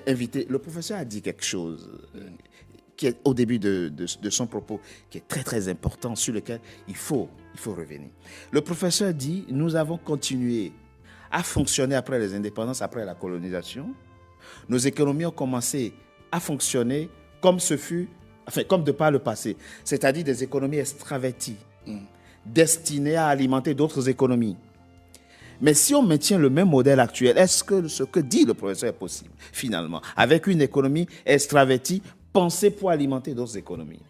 invité, le professeur a dit quelque chose qui est au début de son propos, qui est très très important, sur lequel il faut revenir. Le professeur dit, nous avons continué à fonctionner après les indépendances, après la colonisation. Nos économies ont commencé à fonctionner comme ce fut, comme de par le passé, c'est-à-dire des économies extraverties, destinées à alimenter d'autres économies. Mais si on maintient le même modèle actuel, est-ce que ce que dit le professeur est possible, finalement, avec une économie extravertie, pensée pour alimenter d'autres économies?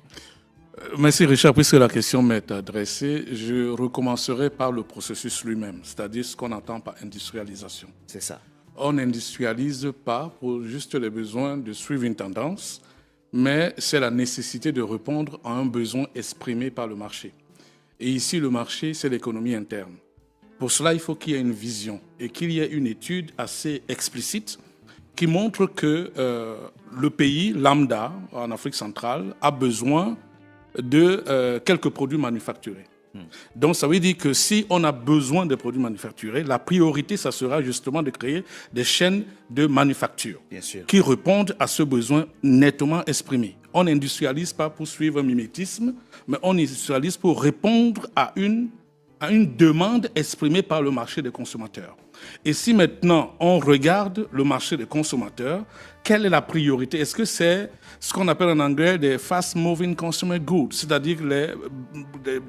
Merci Richard, puisque la question m'est adressée, je recommencerai par le processus lui-même, c'est-à-dire ce qu'on entend par industrialisation. C'est ça. On n'industrialise pas pour juste les besoins de suivre une tendance, mais c'est la nécessité de répondre à un besoin exprimé par le marché. Et ici, le marché, c'est l'économie interne. Pour cela, il faut qu'il y ait une vision et qu'il y ait une étude assez explicite qui montre que le pays lambda, en Afrique centrale, a besoin de quelques produits manufacturés. Donc, ça veut dire que si on a besoin de produits manufacturés, la priorité, ça sera justement de créer des chaînes de manufacture qui répondent à ce besoin nettement exprimé. On n'industrialise pas pour suivre un mimétisme, mais on industrialise pour répondre à une demande exprimée par le marché des consommateurs. Et si maintenant on regarde le marché des consommateurs, quelle est la priorité? Est-ce que c'est ce qu'on appelle en anglais des fast-moving consumer goods, c'est-à-dire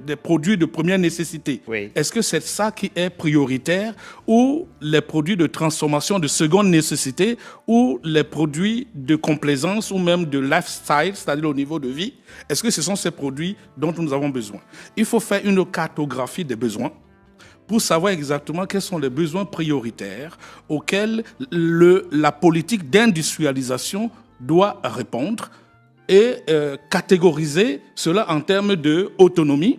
des produits de première nécessité? Oui. Est-ce que c'est ça qui est prioritaire, ou les produits de transformation de seconde nécessité, ou les produits de complaisance, ou même de lifestyle, c'est-à-dire au niveau de vie? Est-ce que ce sont ces produits dont nous avons besoin? Il faut faire une cartographie des besoins pour savoir exactement quels sont les besoins prioritaires auxquels la politique d'industrialisation doit répondre et catégoriser cela en termes d'autonomie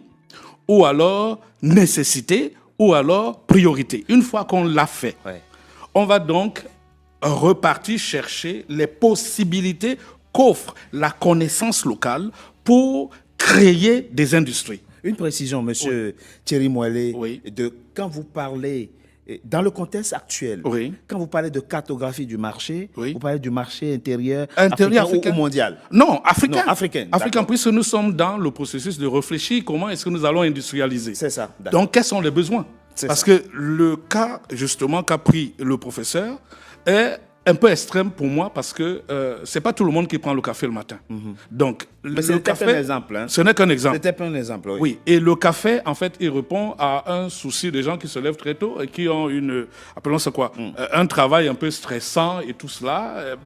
ou alors nécessité ou alors priorité. Une fois qu'on l'a fait, on va donc repartir chercher les possibilités qu'offre la connaissance locale pour créer des industries. Une précision, monsieur Thierry Moelle, quand vous parlez, dans le contexte actuel, quand vous parlez de cartographie du marché, vous parlez du marché intérieur africain. Ou mondial? Non, africain. Non, africain, puisque nous sommes dans le processus de réfléchir comment est-ce que nous allons industrialiser. C'est ça. Donc, quels sont les besoins? Parce que le cas, justement, qu'a pris le professeur est un peu extrême pour moi, parce que c'est pas tout le monde qui prend le café le matin. Donc, mais ce n'est qu'un exemple. Hein. Ce n'est qu'un exemple. C'était un exemple, oui. Et le café, en fait, il répond à un souci des gens qui se lèvent très tôt et qui ont appelons ça quoi, un travail un peu stressant et tout cela.